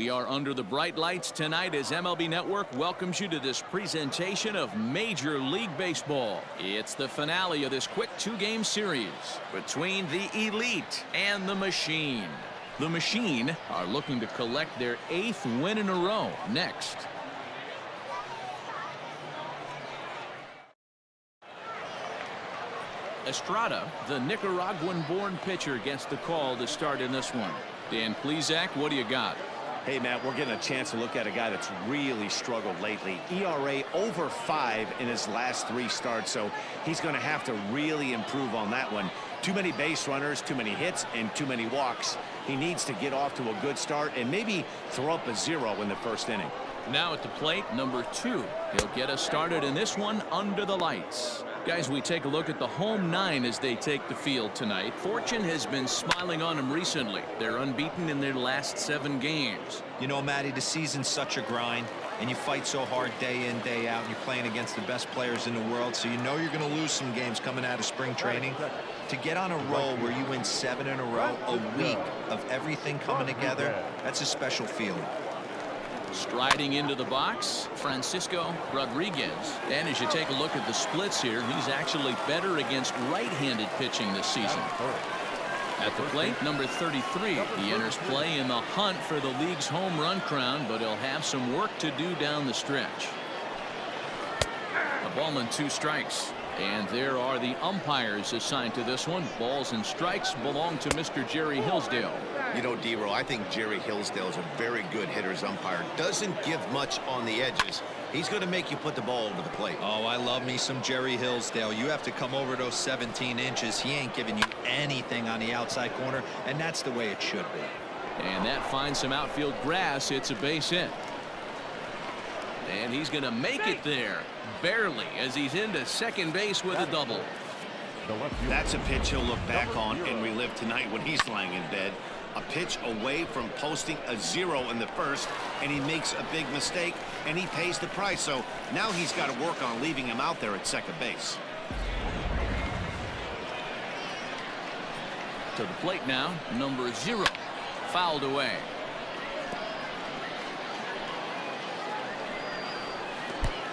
We are under the bright lights tonight as MLB Network welcomes you to this presentation of Major League Baseball. It's the finale of this quick two-game series between the Elite and the Machine. The Machine are looking to collect their 8th win in a row next. Estrada, the Nicaraguan-born pitcher, gets the call to start in this one. Dan Plesac, what do you got? Hey, Matt, we're getting a chance to look at a guy that's really struggled lately. ERA over 5 in his last 3 starts, so he's going to have to really improve on that one. Too many base runners, too many hits, and too many walks. He needs to get off to a good start and maybe throw up a 0 in the first inning. Now at the plate, number 2. He'll get us started in this one under the lights. Guys, we take a look at the home 9 as they take the field tonight. Fortune has been smiling on them recently. They're unbeaten in their last 7 games. You know, Matty, the season's such a grind, and you fight so hard day in, day out, and you're playing against the best players in the world, so you know you're going to lose some games coming out of spring training. To get on a roll where you win 7 in a row, a week of everything coming together, that's a special feeling. Striding into the box, Francisco Rodriguez. And as you take a look at the splits here, he's actually better against right-handed pitching this season. At the plate, number 33. He enters play in the hunt for the league's home run crown, but he'll have some work to do down the stretch. A ball and 2 strikes. And there are the umpires assigned to this one. Balls and strikes belong to Mr. Jerry Hillsdale. You know, D-Row, I think Jerry Hillsdale is a very good hitter's umpire. Doesn't give much on the edges. He's going to make you put the ball over the plate. Oh, I love me some Jerry Hillsdale. You have to come over those 17 inches. He ain't giving you anything on the outside corner, and that's the way it should be. And that finds some outfield grass. It's a base hit. And he's going to make it there. Barely, as he's into second base with a double. That's a pitch he'll look back on and relive tonight when he's lying in bed. A pitch away from posting a 0 in the first, and he makes a big mistake, and he pays the price. So now he's got to work on leaving him out there at second base. To the plate now, number 0. Fouled away.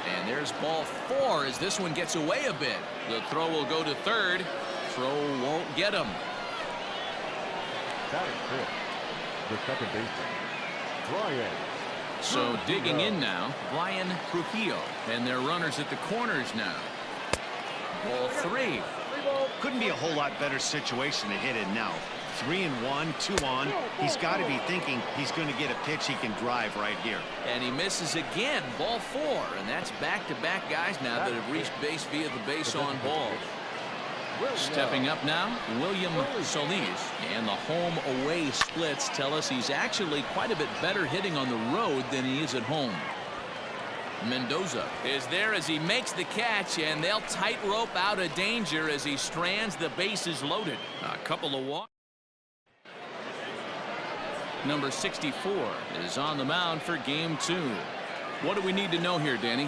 And there's ball 4 as this one gets away a bit. The throw will go to third. Throw won't get him. The second baseman, Brian. So digging in now, Brian Trujillo. And their runners at the corners now. Ball 3. Couldn't be a whole lot better situation to hit in now. 3-1, 2 on. He's got to be thinking he's going to get a pitch he can drive right here. And he misses again. Ball 4. And that's back-to-back guys now that have reached base via the base on balls. Stepping up now, William Solis. And the home-away splits tell us he's actually quite a bit better hitting on the road than he is at home. Mendoza is there as he makes the catch, and they'll tightrope out of danger as he strands. The bases loaded. A couple of walks. Number 64 is on the mound for game 2. What do we need to know here, Danny?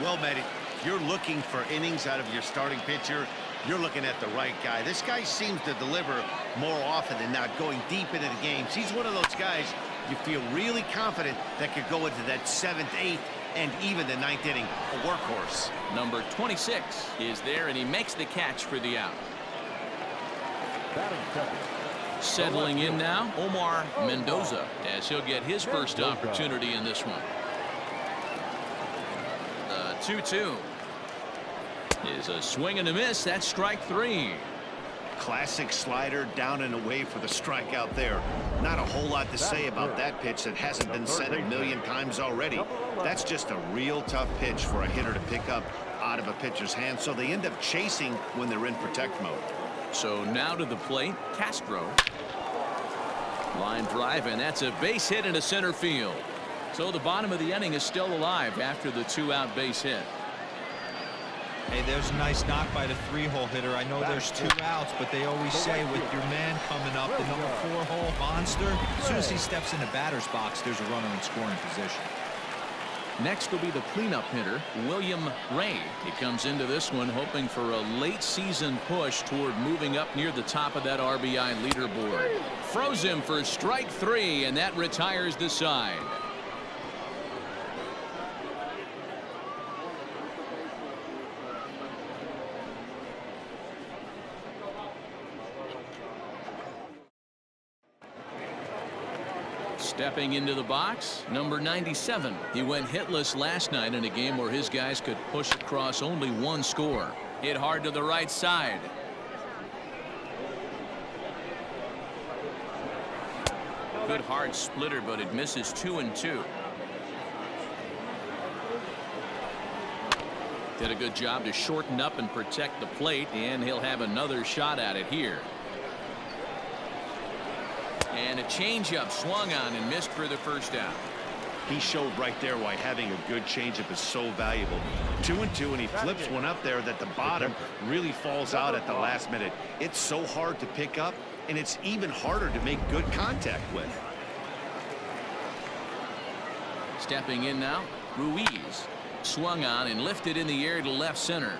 Well, Matty, you're looking for innings out of your starting pitcher. You're looking at the right guy. This guy seems to deliver more often than not, going deep into the games. He's one of those guys you feel really confident that could go into that 7th, 8th, and even the 9th inning. A workhorse. Number 26 is there, and he makes the catch for the out. Settling in now, Omar Mendoza, as he'll get his first opportunity in this one. 2-2 is a swing and a miss. That's strike 3. Classic slider down and away for the strikeout there. Not a whole lot to say about that pitch that hasn't been said a million times already. That's just a real tough pitch for a hitter to pick up out of a pitcher's hand, so they end up chasing when they're in protect mode. So now to the plate, Castro. Line drive, and that's a base hit into center field. So the bottom of the inning is still alive after the 2-out base hit. Hey, there's a nice knock by the 3-hole hitter. I know there's 2 outs, but they always say with your man coming up, the number 4-hole monster, as soon as he steps in the batter's box, there's a runner in scoring position. Next will be the cleanup hitter, William Ray. He comes into this one hoping for a late season push toward moving up near the top of that RBI leaderboard. Froze him for strike 3, and that retires the side. Stepping into the box, number 97. He went hitless last night in a game where his guys could push across only one score. Hit hard to the right side. Good hard splitter, but it misses 2-2. Did a good job to shorten up and protect the plate, and he'll have another shot at it here. And a changeup swung on and missed for the first out. He showed right there why having a good changeup is so valuable. 2-2, and he flips one up there that the bottom really falls out at the last minute. It's so hard to pick up, and it's even harder to make good contact with. Stepping in now, Ruiz. Swung on and lifted in the air to left center.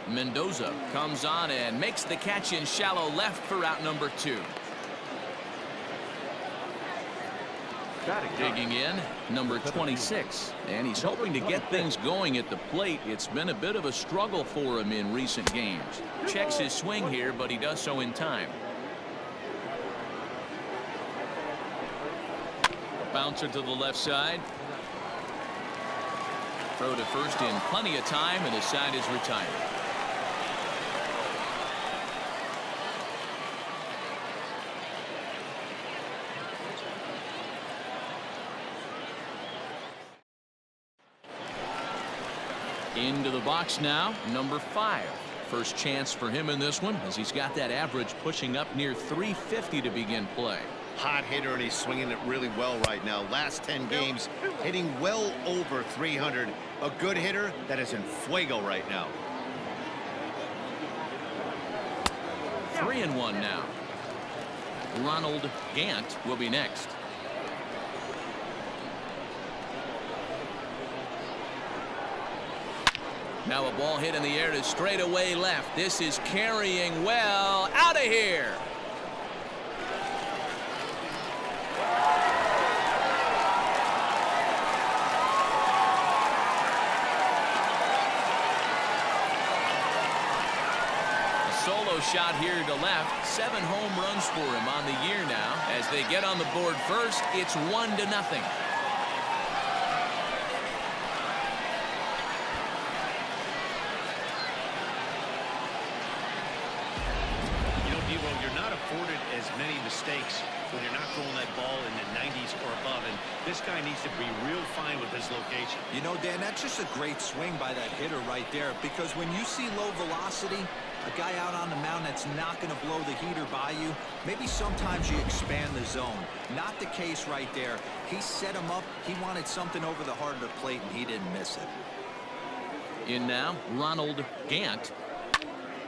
Mendoza comes on and makes the catch in shallow left for out number 2. Digging in, number 26, and he's hoping to get things going at the plate. It's been a bit of a struggle for him in recent games. Checks his swing here, but he does so in time. A bouncer to the left side. Throw to first in plenty of time, and his side is retired. Into the box now, number 5. First chance for him in this one, as he's got that average pushing up near 350 to begin play. Hot hitter, and he's swinging it really well right now. Last 10 games, hitting well over 300. A good hitter that is in fuego right now. 3-1 now. Ronald Gant will be next. Now a ball hit in the air to straightaway left. This is carrying well. Out of here. A solo shot here to left. 7 home runs for him on the year now. As they get on the board first, it's 1-0. Afforded as many mistakes when you're not throwing that ball in the 90s or above, and this guy needs to be real fine with his location. You know, Dan, that's just a great swing by that hitter right there, because when you see low velocity, a guy out on the mound that's not going to blow the heater by you, maybe sometimes you expand the zone. Not the case right there. He set him up. He wanted something over the heart of the plate, and he didn't miss it. In now, Ronald Gant.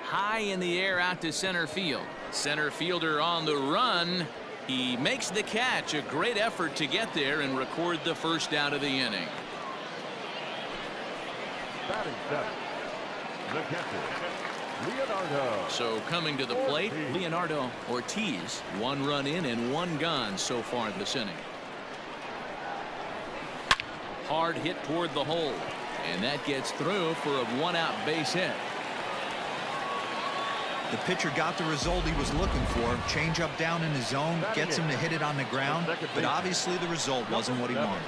High in the air out to center field. Center fielder on the run. He makes the catch. A great effort to get there and record the first out of the inning. Batting 7, the catcher, Leonardo. So coming to the plate, Leonardo Ortiz. 1 run in and 1 gone so far this inning. Hard hit toward the hole, and that gets through for a 1-out base hit. The pitcher got the result he was looking for. Change up down in his zone, gets him to hit it on the ground, but obviously the result wasn't what he wanted.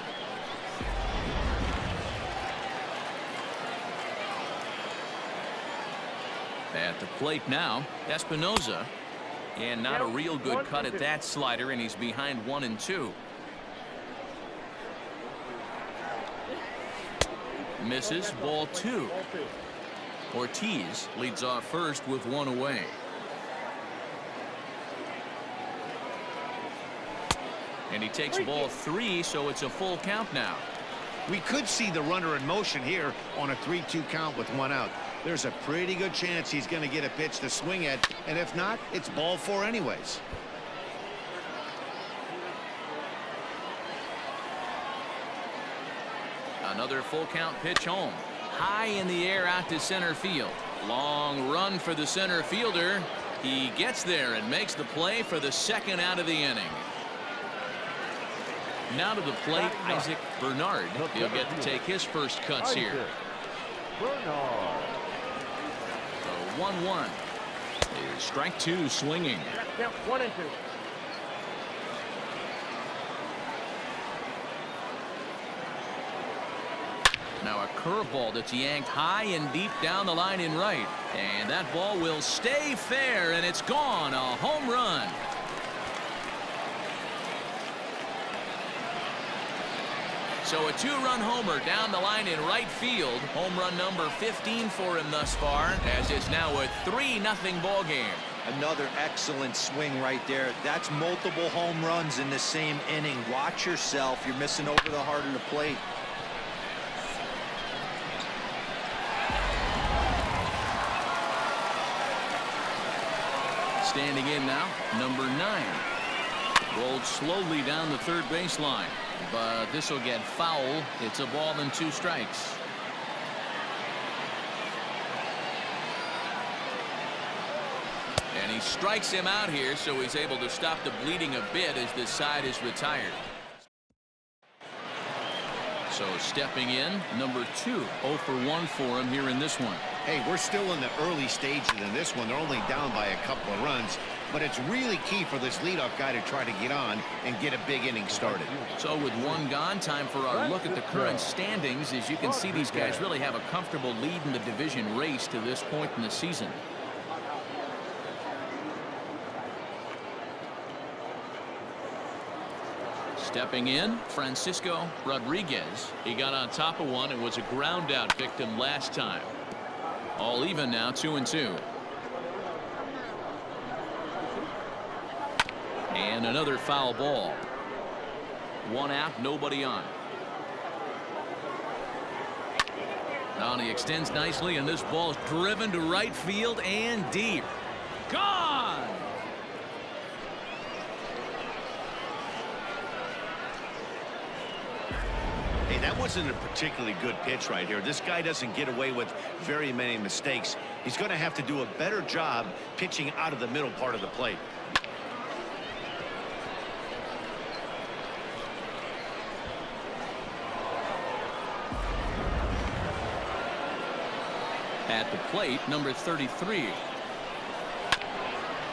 At the plate now, Espinoza. And not a real good cut at that slider, and he's behind 1-2. Misses, ball 2. Ortiz leads off first with 1 away. And he takes ball 3, so it's a full count now. We could see the runner in motion here on a 3-2 count with 1 out. There's a pretty good chance he's going to get a pitch to swing at, and if not, it's ball 4 anyways. Another full count pitch home. High in the air out to center field. Long run for the center fielder. He gets there and makes the play for the second out of the inning. Now to the plate, Isaac Bernard. He'll get to take his first cuts here. Bernard. So 1-1. Strike two swinging. Count 1 and 2. Now a curveball that's yanked high and deep down the line in right. And that ball will stay fair, and it's gone. A home run. So a two-run homer down the line in right field. Home run number 15 for him thus far, as it's now a 3-0 ball game. Another excellent swing right there. That's multiple home runs in the same inning. Watch yourself. You're missing over the heart of the plate. Standing in now, number 9. Rolled slowly down the third baseline, but this will get foul. It's a ball and 2 strikes. And he strikes him out here, so he's able to stop the bleeding a bit as this side is retired. So stepping in, number 2. 0 for 1 for him here in this one. Hey, we're still in the early stages in this one. They're only down by a couple of runs, but it's really key for this leadoff guy to try to get on and get a big inning started. So with 1 gone, time for our look at the current standings. As you can see, these guys really have a comfortable lead in the division race to this point in the season. Stepping in, Francisco Rodriguez. He got on top of one and was a ground out victim last time. All even now, 2-2. And another foul ball. 1 out, nobody on. Now he extends nicely, and this ball's driven to right field and deep. Gone! Hey, that wasn't a particularly good pitch right here. This guy doesn't get away with very many mistakes. He's going to have to do a better job pitching out of the middle part of the plate. At the plate, number 33.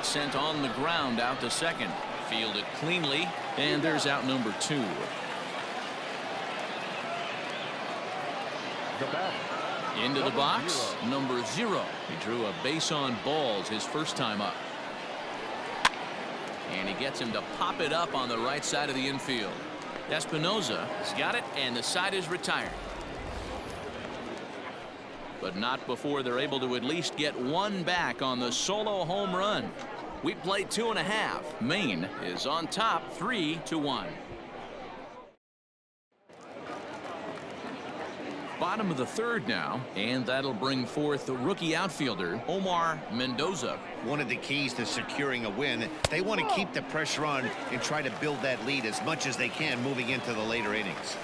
Sent on the ground out to second. Fielded cleanly, and there's out number 2. Into the box, number 0. He drew a base on balls his first time up. And he gets him to pop it up on the right side of the infield. Espinoza has got it, and the side is retired. But not before they're able to at least get 1 back on the solo home run. We play 2.5. Maine is on top 3-1. Bottom of the 3rd now, and that'll bring forth the rookie outfielder Omar Mendoza. One of the keys to securing a win, they want to keep the pressure on and try to build that lead as much as they can moving into the later innings.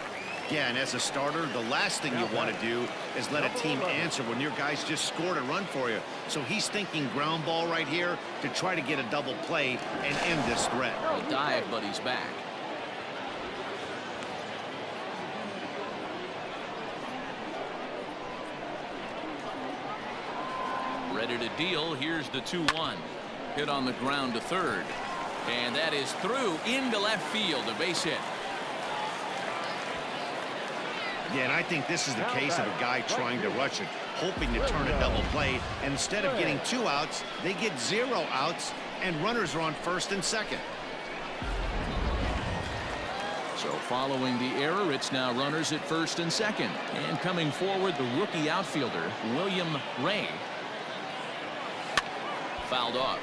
Yeah, and as a starter, the last thing you want to do is let a team answer when your guys just scored a run for you. So he's thinking ground ball right here to try to get a double play and end this threat. A dive, but he's back. Ready to deal. Here's the 2-1. Hit on the ground to third. And that is through into left field. A base hit. Yeah, and I think this is the case of a guy trying to rush it, hoping to turn a double play. And instead of getting 2 outs, they get 0 outs, and runners are on first and second. So following the error, it's now runners at first and second. And coming forward, the rookie outfielder, William Ray. Fouled off.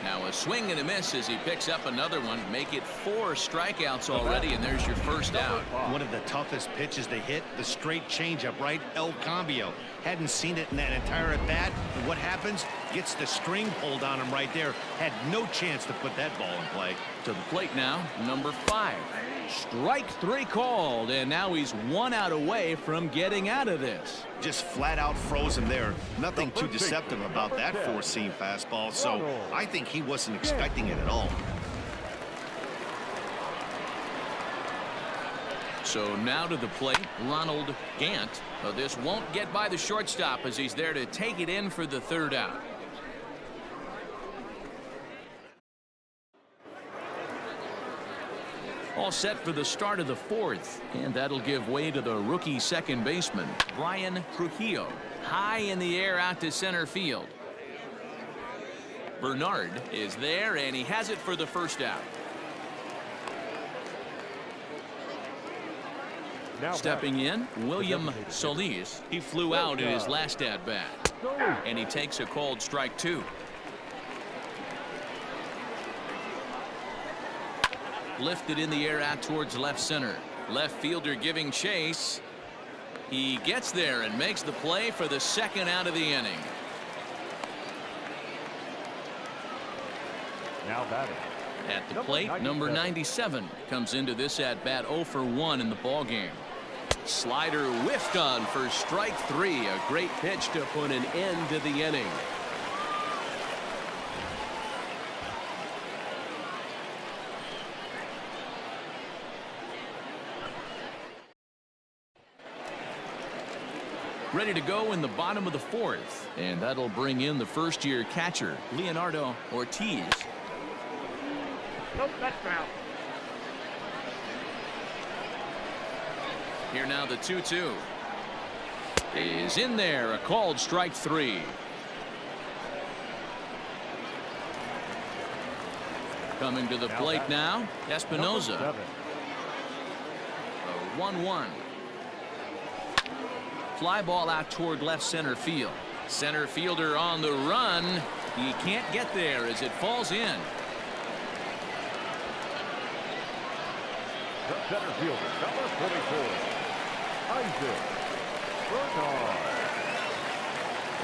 Now a swing and a miss as he picks up another one. Make it 4 strikeouts already, and there's your first out. One of the toughest pitches to hit, the straight changeup, right? El Cambio. Hadn't seen it in that entire at bat. And what happens? Gets the string pulled on him right there. Had no chance to put that ball in play. To the plate now, number 5. Strike 3 called, and now he's 1 out away from getting out of this. Just flat out froze him there. Nothing too deceptive about that four-seam fastball, so I think he wasn't expecting it at all. So now to the plate, Ronald Gant. This won't get by the shortstop as he's there to take it in for the 3rd out. All set for the start of the 4th, and that'll give way to the rookie second baseman, Brian Trujillo. High in the air out to center field. Bernard is there, and he has it for the 1st out. Stepping in, William Solis. He flew out in his last at-bat, and he takes a called strike 2. Lifted in the air out towards left center. Left fielder giving chase. He gets there and makes the play for the 2nd out of the inning. Now batting. At the plate, number 97 comes into this at-bat 0 for 1 in the ballgame. Slider whiffed on for strike 3. A great pitch to put an end to the inning. Ready to go in the bottom of the 4th, and that'll bring in the first-year catcher, Leonardo Ortiz. Nope, that's foul. Here now the 2-2 is in there, a called strike 3. Coming to the plate now, Espinoza. A 1-1. Fly ball out toward left center field. Center fielder on the run. He can't get there as it falls in. The center fielder, number 44, Isaac Bernard.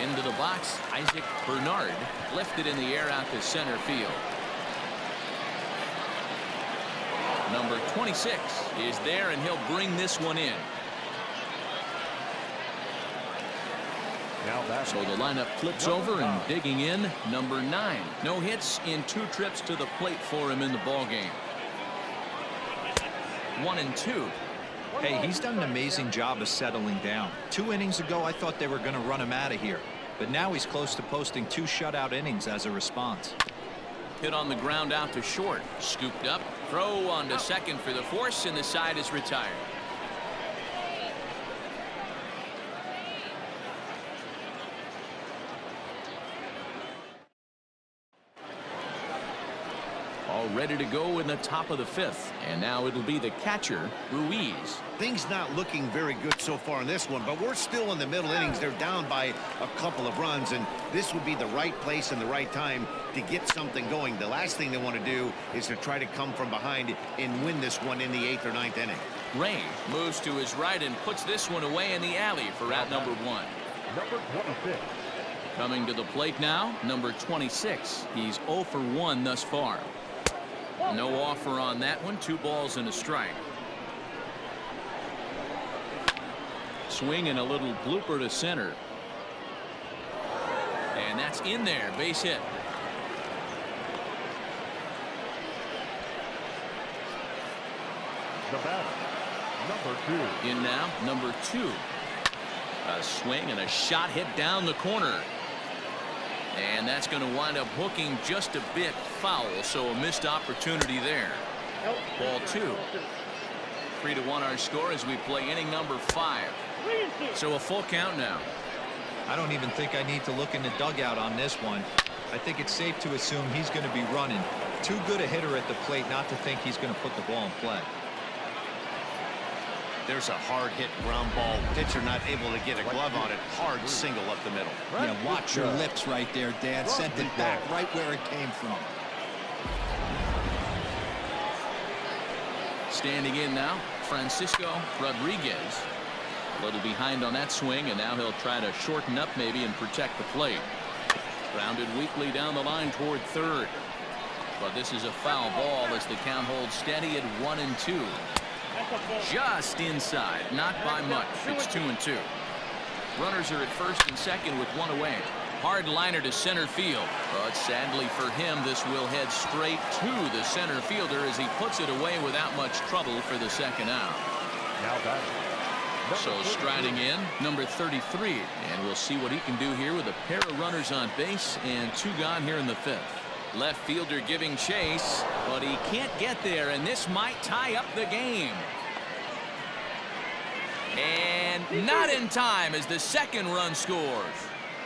Into the box, Isaac Bernard lifted in the air out to center field. Number 26 is there, and he'll bring this one in. So the lineup flips over, and digging in, number 9. No hits in 2 trips to the plate for him in the ballgame. 1-2. Hey, he's done an amazing job of settling down. 2 innings ago, I thought they were going to run him out of here. But now he's close to posting 2 shutout innings as a response. Hit on the ground out to short. Scooped up. Throw on to second for the force, and the side is retired. All ready to go in the top of the 5th, and now it'll be the catcher, Ruiz. Things not looking very good so far in this one, but we're still in the middle innings. They're down by a couple of runs, and this would be the right place and the right time to get something going. The last thing they want to do is to try to come from behind and win this one in the 8th or 9th inning. Ray moves to his right and puts this one away in the alley for out number 1. Number 26. Coming to the plate now, number 26. He's 0 for 1 thus far. No offer on that one. 2 balls and a strike. Swing and a little blooper to center. And that's in there. Base hit. The batter, number 2. In now, number 2. A swing and a shot hit down the corner. And that's going to wind up hooking just a bit foul, so a missed opportunity there. Ball 2. 3-1 our score as we play inning number 5. So a full count now. I don't even think I need to look in the dugout on this one. I think it's safe to assume he's going to be running. Too good a hitter at the plate not to think he's going to put the ball in play. There's a hard hit ground ball. Pitcher not able to get a glove on it. Hard single up the middle. Yeah, watch your lips right there, Dad. Sent it back right where it came from. Standing in now, Francisco Rodriguez. A little behind on that swing, and now he'll try to shorten up maybe and protect the plate. Grounded weakly down the line toward third. But this is a foul ball as the count holds steady at 1-2. Just inside, not by much. It's 2-2. Runners are at first and second with one away. Hard liner to center field, but sadly for him, this will head straight to the center fielder as he puts it away without much trouble for the second out. Now batting. So striding in, number 33, and we'll see what he can do here with a pair of runners on base and two gone here in the fifth. Left fielder giving chase, but he can't get there, and this might tie up the game. And not in time as the second run scores.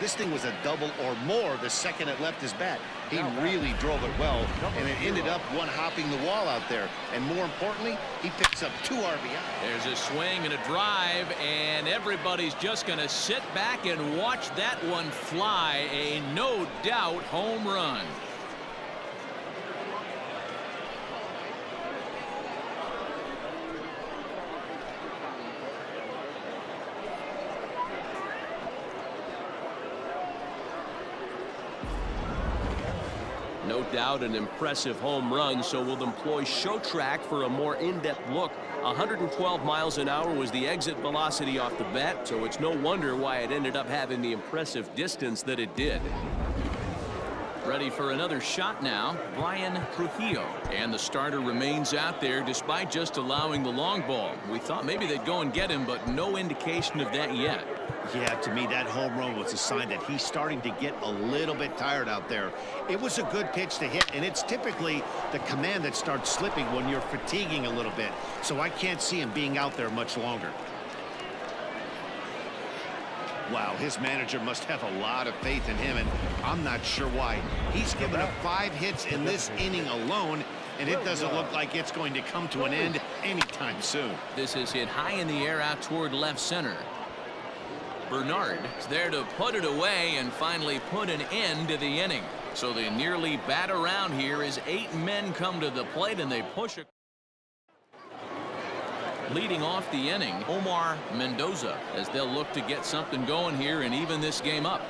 This thing was a double or more the second it left his bat. He really drove it well, and it ended up one hopping the wall out there. And more importantly, he picks up 2 RBI. There's a swing and a drive, and everybody's just going to sit back and watch that one fly. A no doubt home run. No doubt an impressive home run, so we'll employ show track for a more in-depth look. 112 miles an hour was the exit velocity off the bat, so it's no wonder why it ended up having the impressive distance that it did. Ready for another shot now, Brian Trujillo. And the starter remains out there despite just allowing the long ball. We thought maybe they'd go and get him, but no indication of that yet. Yeah, to me, that home run was a sign that he's starting to get a little bit tired out there. It was a good pitch to hit, and it's typically the command that starts slipping when you're fatiguing a little bit. So I can't see him being out there much longer. Wow, his manager must have a lot of faith in him, and I'm not sure why. He's given up 5 hits in this inning alone, and it doesn't look like it's going to come to an end anytime soon. This is hit high in the air out toward left center. Bernard is there to put it away and finally put an end to the inning. So they nearly bat around here as 8 men come to the plate and they push it. Leading off the inning, Omar Mendoza, as they'll look to get something going here and even this game up.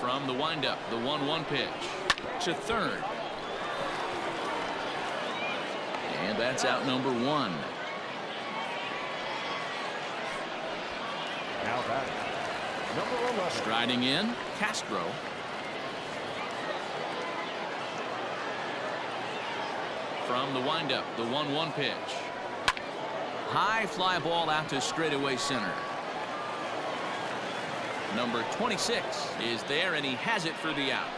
From the windup, the 1-1 pitch to third. And that's out number 1. Now batting. Number 11. Striding in, Castro. From the windup, the 1-1 pitch. High fly ball out to straightaway center. Number 26 is there, and he has it for the out.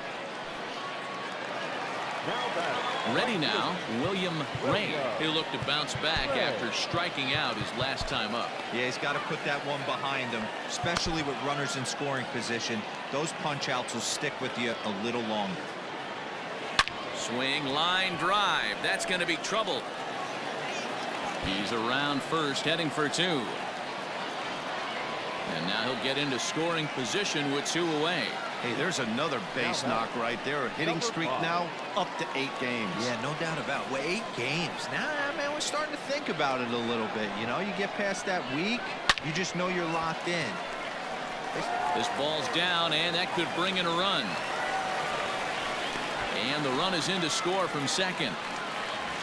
Now batting. Ready now, William Ray. He'll look to bounce back after striking out his last time up. Yeah, he's got to put that one behind him, especially with runners in scoring position. Those punch outs will stick with you a little longer. Swing, line drive. That's going to be trouble. He's around first, heading for 2. And now he'll get into scoring position with 2 away. Hey, there's another base knock right there. Hitting streak now up to 8 games. Yeah, no doubt about it. Well, 8 games. Now, man, we're starting to think about it a little bit. You know, you get past that week, you just know you're locked in. This ball's down, and that could bring in a run. And the run is in to score from second.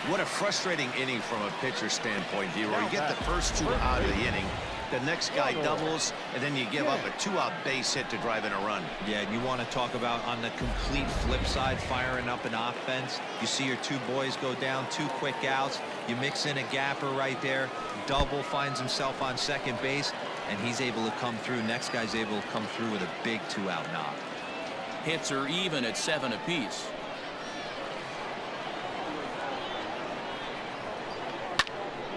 What a frustrating inning from a pitcher standpoint, D-Roy. You get the first 2 out of the inning. The next guy doubles, and then you give up a 2-out base hit to drive in a run. Yeah, and you want to talk about on the complete flip side, firing up an offense. You see your 2 boys go down, 2 quick outs. You mix in a gapper right there. Double finds himself on second base, and he's able to come through. Next guy's able to come through with a big 2-out knock. Hits are even at 7 apiece.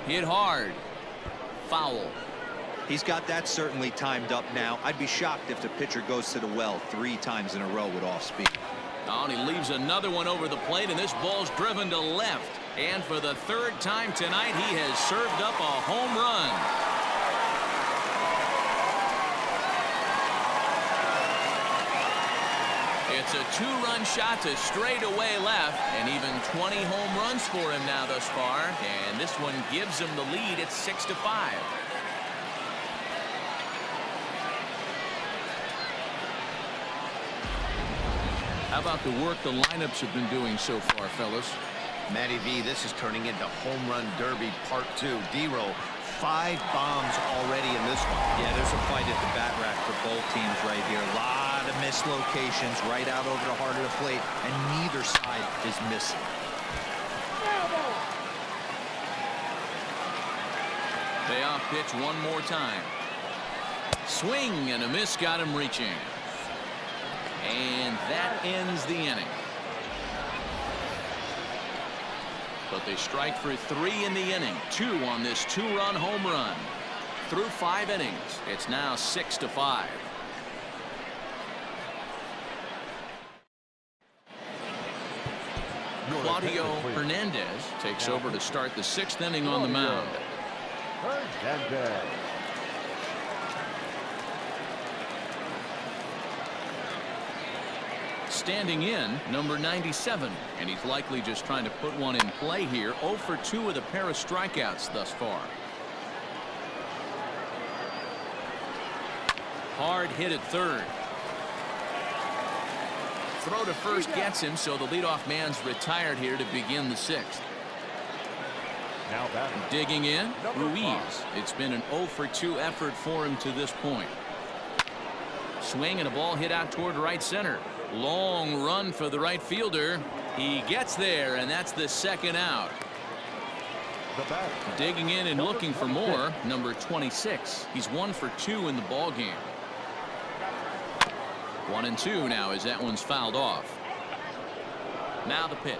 Hit hard. Foul. He's got that certainly timed up now. I'd be shocked if the pitcher goes to the well 3 times in a row with off speed. Oh, and he leaves another one over the plate, and this ball's driven to left. And for the 3rd time tonight, he has served up a home run. It's a 2-run shot to straightaway left, and even 20 home runs for him now thus far. And this one gives him the lead. It's 6-5. How about the work the lineups have been doing so far, fellas? Matty V, this is turning into home run derby part 2. D-Row, 5 bombs already in this one. Yeah, there's a fight at the bat rack for both teams right here. A lot of mislocations right out over the heart of the plate, and neither side is missing. Payoff pitch one more time. Swing and a miss, got him reaching. And that ends the inning. But they strike for 3 in the inning. 2 on this 2-run home run. Through 5 innings, it's now 6-5. Claudio Hernandez takes over to start the 6th inning on the mound. Hernandez. Standing in, number 97, and he's likely just trying to put one in play here. 0 for 2 with a pair of strikeouts thus far. Hard hit at third. Throw to first gets him, so the leadoff man's retired here to begin the 6th. Now batting. Digging in, Ruiz. It's been an 0 for 2 effort for him to this point. Swing and a ball hit out toward right center. Long run for the right fielder. He gets there, and that's the 2nd out. The batter. Digging in and looking for more, number 26. He's 1 for 2 in the ball game. 1-2 now as that one's fouled off. Now the pitch.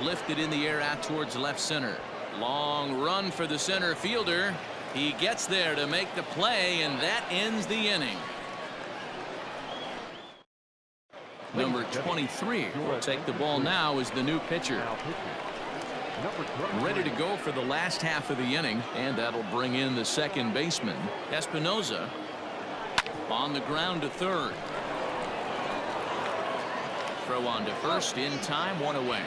Lifted in the air out towards left center. Long run for the center fielder. He gets there to make the play, and that ends the inning. Number 23 will take the ball now as the new pitcher. Ready to go for the last half of the inning, and that'll bring in the second baseman, Espinoza. On the ground to third. Throw on to first in time, 1 away.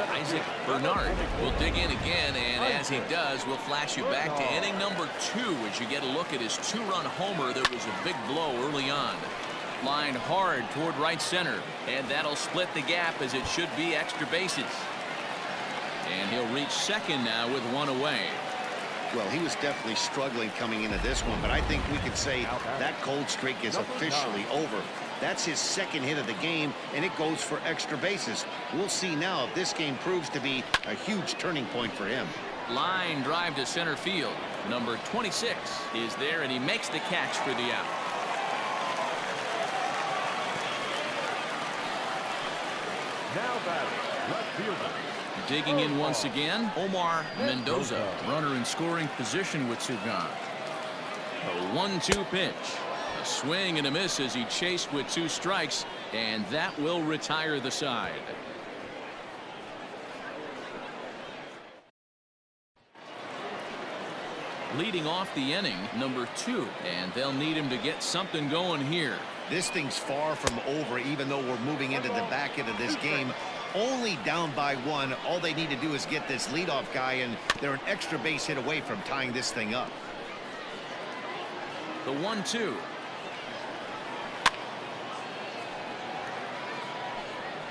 Isaac Bernard will dig in again, and as he does, we'll flash you back to inning number 2 as you get a look at his 2-run homer. There was a big blow early on. Line hard toward right center, and that'll split the gap as it should be extra bases. And he'll reach second now with 1 away. Well, he was definitely struggling coming into this one, but I think we could say that cold streak is officially over. That's his 2nd hit of the game, and it goes for extra bases. We'll see now if this game proves to be a huge turning point for him. Line drive to center field. Number 26 is there, and he makes the catch for the out. Now batting. Left fielder. Digging in once again, Omar Mendoza, runner in scoring position with 2 gone. A 1-2 pitch. A swing and a miss as he chased with 2 strikes, and that will retire the side. Leading off the inning, number 2, and they'll need him to get something going here. This thing's far from over, even though we're moving into the back end of this game. Only down by 1. All they need to do is get this leadoff guy, and they're an extra base hit away from tying this thing up. The 1-2.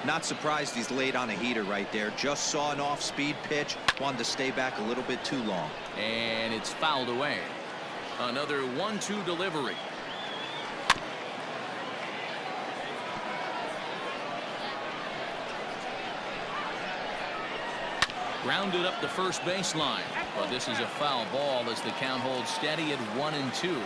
Not surprised he's laid on a heater right there. Just saw an off-speed pitch. Wanted to stay back a little bit too long. And it's fouled away. Another 1-2 delivery. Grounded up the first baseline, but this is a foul ball as the count holds steady at 1-2.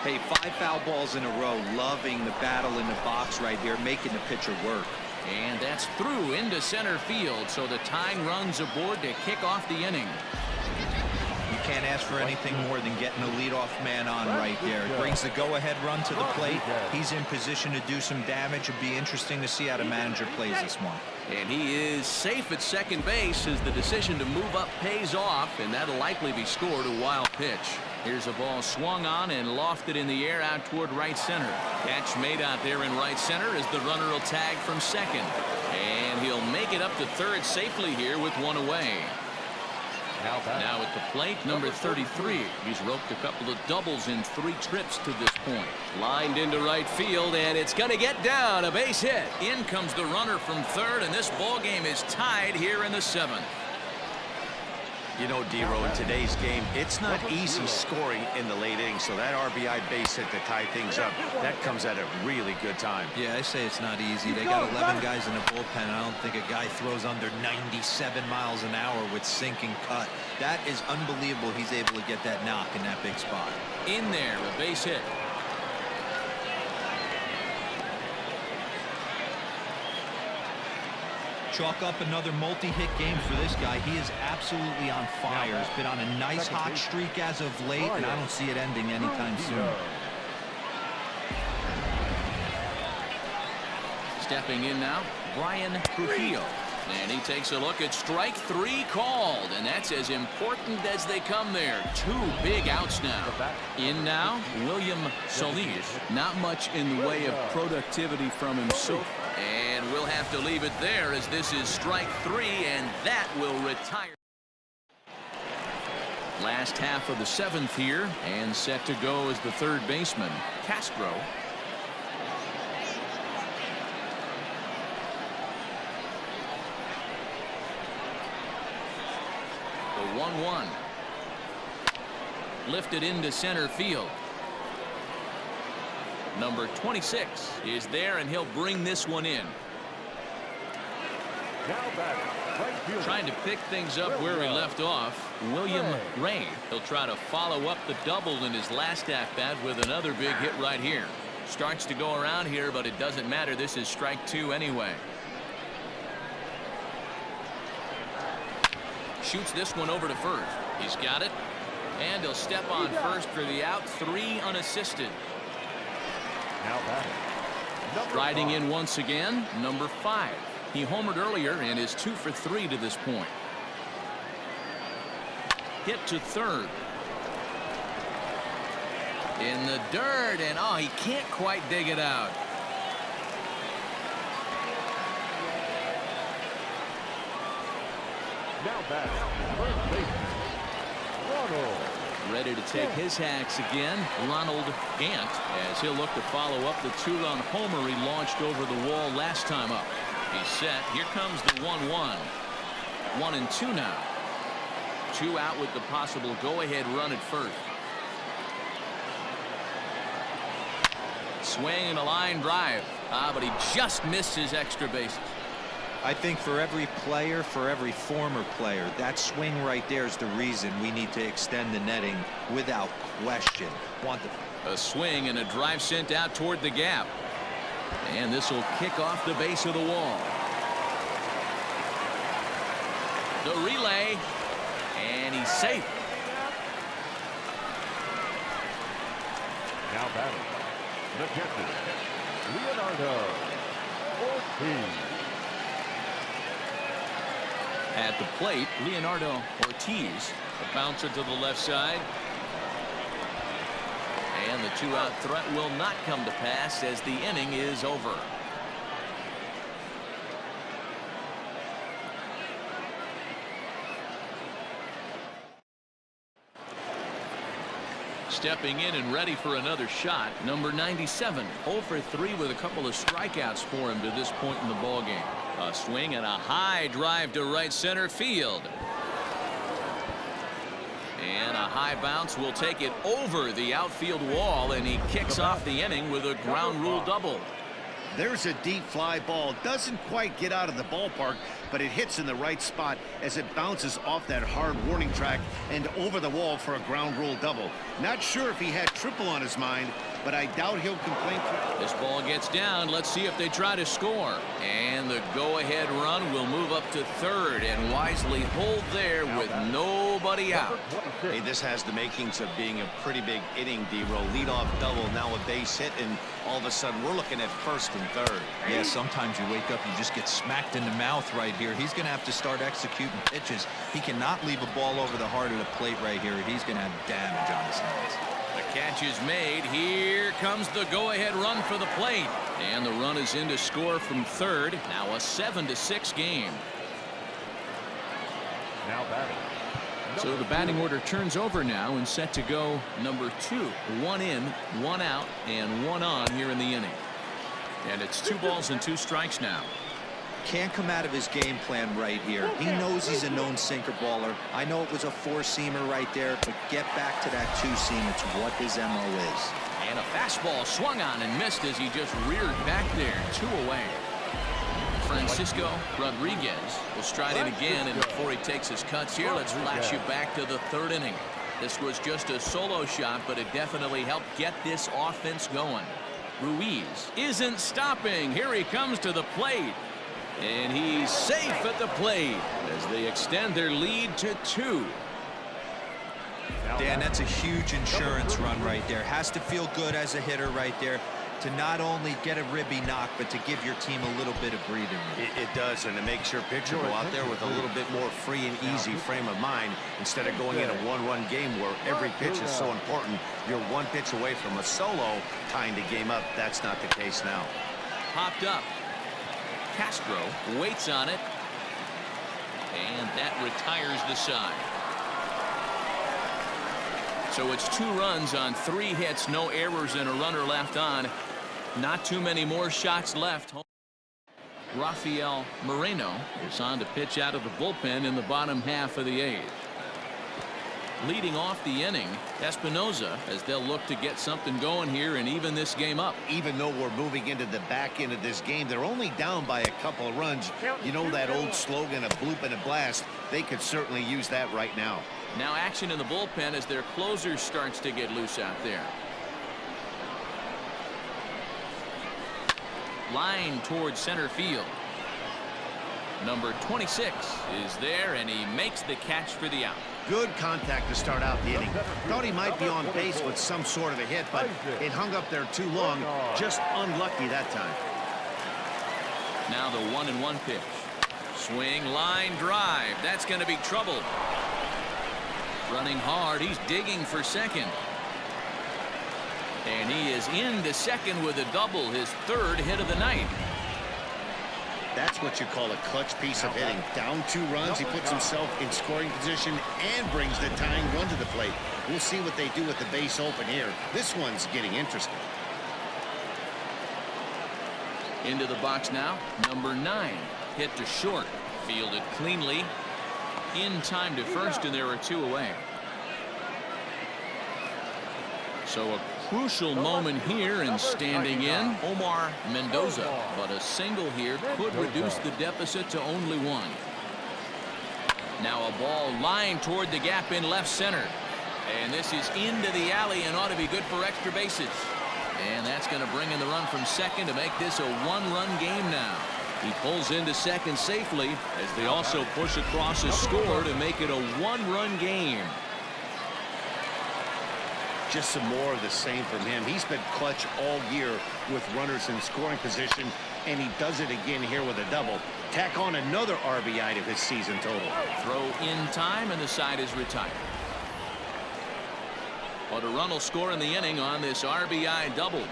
Hey, 5 foul balls in a row. Loving the battle in the box right here, making the pitcher work. And that's through into center field, so the tying runs aboard to kick off the inning. You can't ask for anything more than getting a leadoff man on right there. It brings the go-ahead run to the plate. He's in position to do some damage. It'd be interesting to see how the manager plays this one. And he is safe at second base as the decision to move up pays off, and that'll likely be scored a wild pitch. Here's a ball swung on and lofted in the air out toward right center. Catch made out there in right center as the runner will tag from second. And he'll make it up to third safely here with 1 away. Now at the plate, number 33. He's roped a couple of doubles in 3 trips to this point. Lined into right field, and it's going to get down. A base hit. In comes the runner from third, and this ball game is tied here in the 7th. You know, D-Row, in today's game, it's not easy scoring in the late innings, so that RBI base hit to tie things up, that comes at a really good time. Yeah, I say it's not easy. They got 11 guys in the bullpen. I don't think a guy throws under 97 miles an hour with sinking cut. That is unbelievable. He's able to get that knock in that big spot. In there, a base hit. Chalk up another multi-hit game for this guy. He is absolutely on fire. He's been on a nice hot streak as of late, and I don't see it ending anytime soon. Stepping in now, Brian Trujillo. And he takes a look at strike 3 called, and that's as important as they come there. 2 big outs now. In now, William Solis. Not much in the way of productivity from him so far. And we'll have to leave it there as this is strike 3, and that will retire. Last half of the 7th here, and set to go as the third baseman, Castro. The 1-1. Lifted into center field. Number 26 is there, and he'll bring this one in. Trying to pick things up where he left off, William Ray. He'll try to follow up the double in his last at-bat with another big hit right here. Starts to go around here, but it doesn't matter. This is strike 2 anyway. Shoots this one over to first. He's got it, and he'll step on first for the out. 3 unassisted. Riding in once again, number 5. He homered earlier and is 2 for 3 to this point. Hit to third. In the dirt, and oh, he can't quite dig it out. Now batting, first baseman, Ronald. Ready to take his hacks again, Ronald Gant, as he'll look to follow up the 2-run homer he launched over the wall last time up. He's set. Here comes the 1-1. 1-2 now. 2 out with the possible go-ahead run at first. Swing and a line drive. But he just missed his extra bases. I think for every player, for every former player, that swing right there is the reason we need to extend the netting without question. A swing and a drive sent out toward the gap. And this will kick off the base of the wall. The relay. And he's safe. Now batting, the catcher, Leonardo Ortiz. At the plate, Leonardo Ortiz. A bouncer to the left side. And the 2-out threat will not come to pass as the inning is over. Stepping in and ready for another shot, number 97. 0 for 3 with a couple of strikeouts for him to this point in the ballgame. A swing and a high drive to right center field. And a high bounce will take it over the outfield wall, and he kicks off the inning with a ground rule double. There's a deep fly ball. Doesn't quite get out of the ballpark, but it hits in the right spot as it bounces off that hard warning track and over the wall for a ground rule double. Not sure if he had triple on his mind, but I doubt he'll complain. This ball gets down. Let's see if they try to score. And the go-ahead run will move up to third and wisely hold there with nobody out. Hey, this has the makings of being a pretty big inning, D-Row. Leadoff double, now a base hit, and all of a sudden we're looking at first and third. Yeah, sometimes you wake up, you just get smacked in the mouth right here. He's going to have to start executing pitches. He cannot leave a ball over the heart of the plate right here. He's going to have damage on his hands. The catch is made. Here comes the go-ahead run for the plate. And the run is in to score from third. Now a 7-6 game. Now batting, So the batting order turns over now and set to go number 2. 1 in, 1 out, and 1 on here in the inning. And it's 2 balls and 2 strikes now. Can't come out of his game plan right here. He knows he's a known sinker baller. I know it was a 4-seamer right there, but get back to that 2-seam. It's what his MO is. And a fastball swung on and missed as he just reared back there. 2 away. Francisco Rodriguez will stride in again, and before he takes his cuts here, let's flash you back to the 3rd inning. This was just a solo shot, but it definitely helped get this offense going. Ruiz isn't stopping. Here he comes to the plate. And he's safe at the plate as they extend their lead to 2. Dan, that's a huge insurance run right there. Has to feel good as a hitter right there to not only get a ribby knock, but to give your team a little bit of breathing room. It does, and it makes your pitcher go out there with a little bit more free and easy frame of mind instead of going in a 1-run game where every pitch is so important. You're 1 pitch away from a solo tying the game up. That's not the case now. Popped up. Castro waits on it, and that retires the side. So it's 2 runs on 3 hits, no errors, and a runner left on. Not too many more shots left. Rafael Moreno is on to pitch out of the bullpen in the bottom half of the 8th. Leading off the inning, Espinoza, as they'll look to get something going here and even this game up. Even though we're moving into the back end of this game, they're only down by a couple of runs. You know that old slogan, a bloop and a blast? They could certainly use that right now. Now action in the bullpen as their closer starts to get loose out there. Line towards center field. Number 26 is there, and he makes the catch for the out. Good contact to start out the inning. Thought he might be on base with some sort of a hit, but it hung up there too long. Just unlucky that time. Now the 1-1 pitch. Swing, line drive. That's going to be trouble. Running hard. He's digging for second. And he is into second with a double, his 3rd hit of the night. That's what you call a clutch piece of hitting. Down 2 runs, he puts himself in scoring position and brings the tying run to the plate. We'll see what they do with the base open here. This one's getting interesting. Into the box now, number 9. Hit to short. Fielded cleanly. In time to first, and there are 2 away. So a crucial moment here, and standing in, Omar Mendoza. But a single here could reduce the deficit to only 1. Now a ball lined toward the gap in left center. And this is into the alley and ought to be good for extra bases. And that's going to bring in the run from second to make this a 1-run game now. He pulls into second safely as they also push across a score to make it a 1-run game. Just some more of the same from him. He's been clutch all year with runners in scoring position, and he does it again here with a double. Tack on another RBI to his season total. Throw in time, and the side is retired. But a run will score in the inning on this RBI double.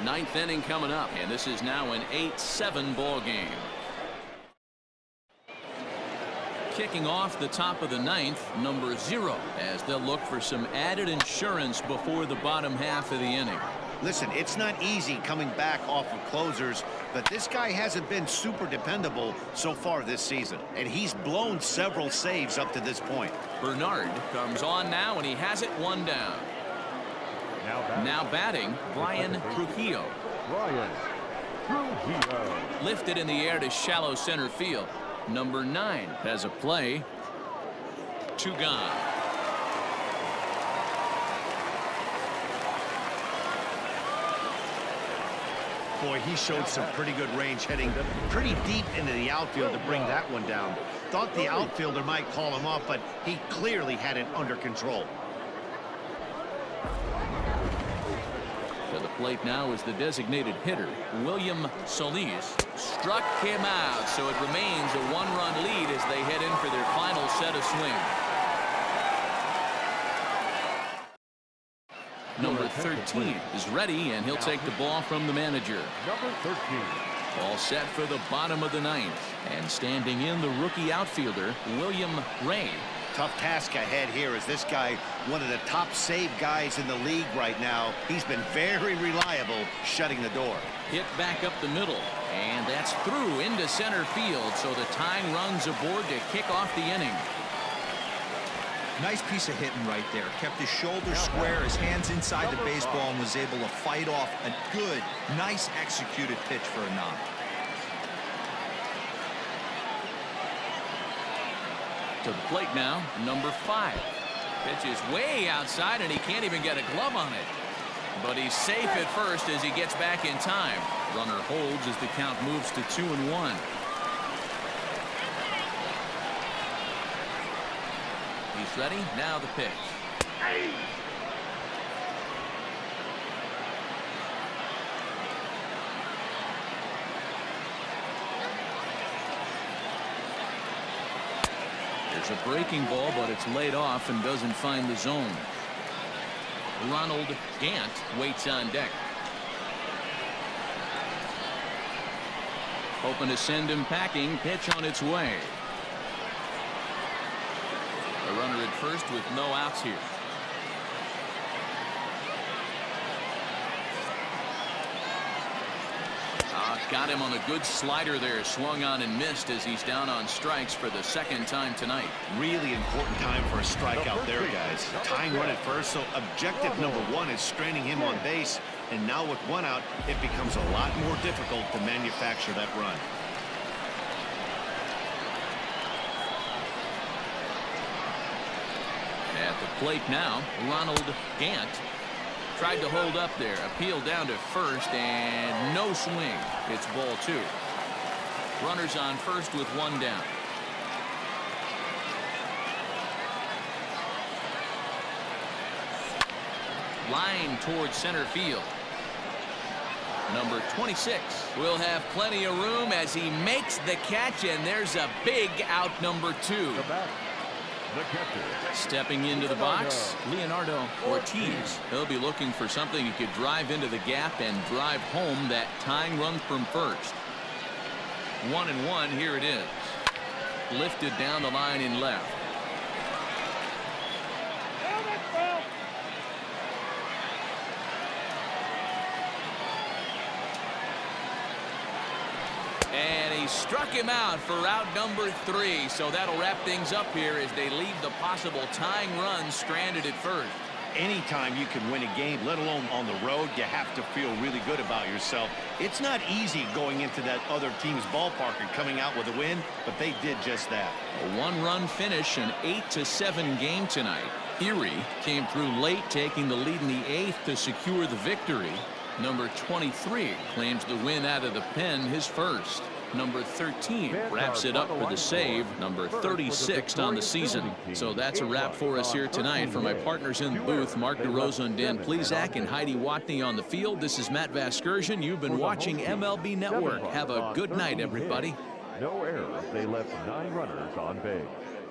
9th inning coming up, and this is now an 8-7 ball game. Kicking off the top of the 9th, number 0, as they'll look for some added insurance before the bottom half of the inning. Listen, it's not easy coming back off of closers, but this guy hasn't been super dependable so far this season, and he's blown several saves up to this point. Bernard comes on now, and he has it 1 down. Now batting, Brian Trujillo. Lifted in the air to shallow center field. Number 9 has a play. 2 gone. Boy, he showed some pretty good range, heading pretty deep into the outfield to bring that one down. Thought the outfielder might call him off, but he clearly had it under control. To the plate now is the designated hitter, William Solis. Struck him out, so it remains a 1-run lead as they head in for their final set of swings. Number 13 is ready, and he'll take the ball from the manager. Number 13. All set for the bottom of the 9th. And standing in, the rookie outfielder, William Ray. Tough task ahead here as this guy, one of the top save guys in the league right now. He's been very reliable shutting the door. Hit back up the middle, and that's through into center field, so the tying run's aboard to kick off the inning. Nice piece of hitting right there. Kept his shoulders square, his hands inside the baseball, and was able to fight off a good, nice executed pitch for a knock. To the plate now, number 5. Pitch is way outside, and he can't even get a glove on it. But he's safe at first as he gets back in time. Runner holds as the count moves to 2-1. He's ready. Now the pitch. There's a breaking ball, but it's laid off and doesn't find the zone. Ronald Gant waits on deck. Hoping to send him packing. Pitch on its way. A runner at first with no outs here. Got him on a good slider there. Swung on and missed as he's down on strikes for the second time tonight. Really important time for a strikeout there, guys. Tying run at first, so objective number 1 is straining him on base. And now with 1 out, it becomes a lot more difficult to manufacture that run. At the plate now, Ronald Gant. Tried to hold up there. Appeal down to first, and no swing. It's ball 2. Runners on first with 1 down. Line towards center field. Number 26 will have plenty of room as he makes the catch, and there's a big out, number 2. The catcher. Stepping into the box, Leonardo Ortiz. He'll be looking for something he could drive into the gap and drive home that tying run from first. 1-1, here it is. Lifted down the line in left. And he struck him out for out number 3. So that'll wrap things up here as they leave the possible tying run stranded at first. Anytime you can win a game, let alone on the road, you have to feel really good about yourself. It's not easy going into that other team's ballpark and coming out with a win, but they did just that. A 1-run finish, an 8-7 game tonight. Erie came through late, taking the lead in the 8th to secure the victory. Number 23 claims the win out of the pen, his first. Number 13 wraps it up with a save. Number 36 on the season. So that's a wrap for us here tonight. For my partners in the booth, Mark DeRosa and Dan Plesac and Heidi Watney on the field, this is Matt Vasgersian. You've been watching MLB Network. Have a good night, everybody. No errors. They left 9 runners on base.